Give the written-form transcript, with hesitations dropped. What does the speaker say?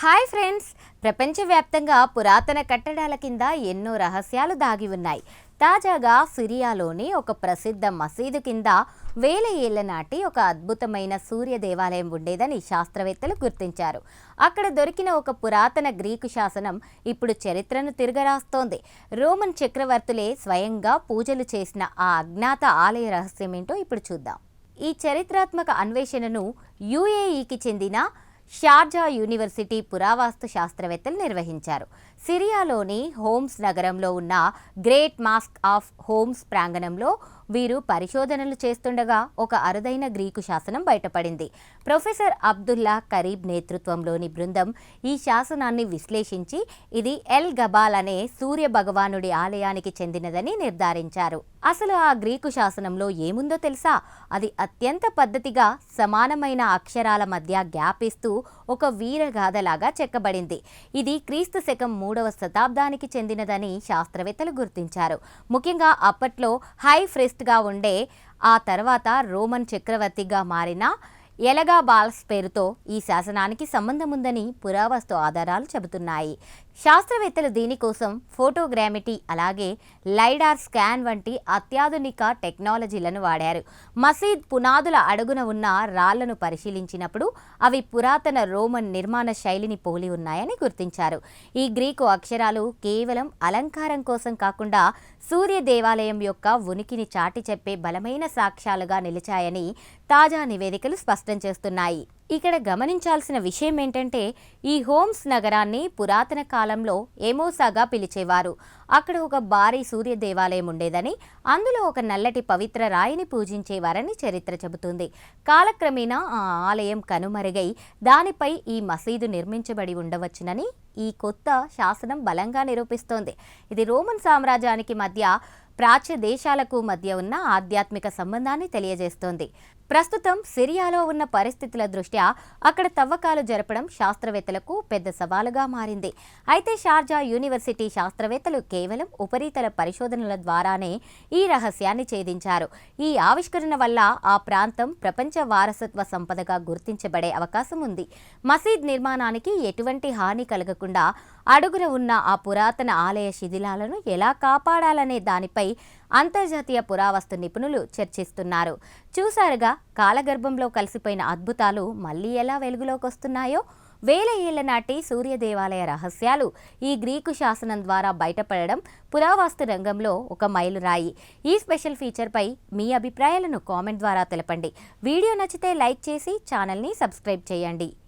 Hi friends, ప్రపంచవ్యాప్తంగా పురాతన కట్టడాల కింద ఎన్నో రహస్యాలు దాగి ఉన్నాయి. తాజాగా సిరియాలోని ఒక ప్రసిద్ధ మసీదు కింద వేల ఏళ్ల నాటి ఒక అద్భుతమైన సూర్య దేవాలయం ఉండేదని శాస్త్రవేత్తలు గుర్తించారు. అక్కడ దొరికిన ఒక పురాతన గ్రీకు శాసనం ఇప్పుడు చరిత్రను తిరగరాస్తోంది. రోమన్ చక్రవర్తులే స్వయంగా పూజలు చేసిన ఆ అజ్ఞాత ఆలయ రహస్యమేంటో ఇప్పుడు చూద్దాం. ఈ చరిత్రాత్మక అన్వేషణను యుఏఈకి చెందిన షార్జా యూనివర్సిటీ పురావస్తు శాస్త్రవేత్తలు నిర్వహించారు. సిరియాలోని హోమ్స్ నగరంలో ఉన్న గ్రేట్ మాస్క్ ఆఫ్ హోమ్స్ ప్రాంగణంలో వీరు పరిశోధనలు చేస్తుండగా ఒక అరుదైన గ్రీకు శాసనం బయటపడింది. ప్రొఫెసర్ అబ్దుల్లా కరీబ్ నేతృత్వంలోని బృందం ఈ శాసనాన్ని విశ్లేషించి ఇది ఎల్ గబాల్ అనే సూర్య భగవానుడి ఆలయానికి చెందినదని నిర్ధారించారు. అసలు ఆ గ్రీకు శాసనంలో ఏముందో తెలుసా? అది అత్యంత పద్ధతిగా సమానమైన అక్షరాల మధ్య గ్యాప్ ఇస్తూ ఒక వీరగాథలాగా చెక్కబడింది. ఇది క్రీస్తు శకం 3వ శతాబ్దానికి చెందినదని శాస్త్రవేత్తలు గుర్తించారు. ముఖ్యంగా అప్పట్లో హై ప్రీస్ట్గా ఉండే, ఆ తర్వాత రోమన్ చక్రవర్తిగా మారిన ఎలగాబాల్స్ పేరుతో ఈ శాసనానికి సంబంధం ఉందని పురావస్తు ఆధారాలు చెబుతున్నాయి. శాస్త్రవేత్తలు దీనికోసం ఫోటోగ్రామెట్రీ అలాగే లైడార్ స్కాన్ వంటి అత్యాధునిక టెక్నాలజీలను వాడారు. మసీద్ పునాదుల అడుగున ఉన్న రాళ్లను పరిశీలించినప్పుడు అవి పురాతన రోమన్ నిర్మాణ శైలిని పోలి ఉన్నాయని గుర్తించారు. ఈ గ్రీకు అక్షరాలు కేవలం అలంకారం కోసం కాకుండా సూర్య దేవాలయం యొక్క ఉనికిని చాటి చెప్పే బలమైన సాక్ష్యాలుగా నిలిచాయని తాజా నివేదికలు స్పష్టం చేస్తున్నాయి. ఇక్కడ గమనించాల్సిన విషయం ఏంటంటే, ఈ హోమ్స్ నగరాన్ని పురాతన కాలంలో ఎమోసాగా పిలిచేవారు. అక్కడ ఒక భారీ సూర్య దేవాలయం ఉండేదని, అందులో ఒక నల్లటి పవిత్ర రాయిని పూజించేవారని చరిత్ర చెబుతుంది. కాలక్రమేణా ఆ ఆలయం కనుమరుగై దానిపై ఈ మసీదు నిర్మించబడి ఉండవచ్చునని ఈ కొత్త శాసనం బలంగా నిరూపిస్తోంది. ఇది రోమన్ సామ్రాజ్యానికి మధ్య, ప్రాచ్య దేశాలకు మధ్య ఉన్న ఆధ్యాత్మిక సంబంధాన్ని తెలియజేస్తోంది. ప్రస్తుతం సిరియాలో ఉన్న పరిస్థితుల దృష్ట్యా అక్కడ తవ్వకాలు జరపడం శాస్త్రవేత్తలకు పెద్ద సవాలుగా మారింది. అయితే షార్జా యూనివర్సిటీ శాస్త్రవేత్తలు కేవలం ఉపరితల పరిశోధనల ద్వారానే ఈ రహస్యాన్ని ఛేదించారు. ఈ ఆవిష్కరణ వల్ల ఆ ప్రాంతం ప్రపంచ వారసత్వ సంపదగా గుర్తించబడే అవకాశం ఉంది. మసీద్ నిర్మాణానికి ఎటువంటి హాని కలగకుండా అడుగున ఉన్న ఆ పురాతన ఆలయ శిథిలాలను ఎలా కాపాడాలనే దానిపై అంతర్జాతీయ పురావస్తు నిపుణులు చర్చిస్తున్నారు. చూసారుగా, కాలగర్భంలో కలిసిపోయిన అద్భుతాలు మళ్ళీ ఎలా వెలుగులోకి వస్తున్నాయో. వేల ఏళ్ల నాటి సూర్య దేవాలయ రహస్యాలు ఈ గ్రీకు శాసనం ద్వారా బయటపడడం పురావస్తు రంగంలో ఒక మైలురాయి. ఈ స్పెషల్ ఫీచర్పై మీ అభిప్రాయాలను కామెంట్ ద్వారా తెలపండి. వీడియో నచ్చితే లైక్ చేసి ఛానల్ని సబ్స్క్రైబ్ చేయండి.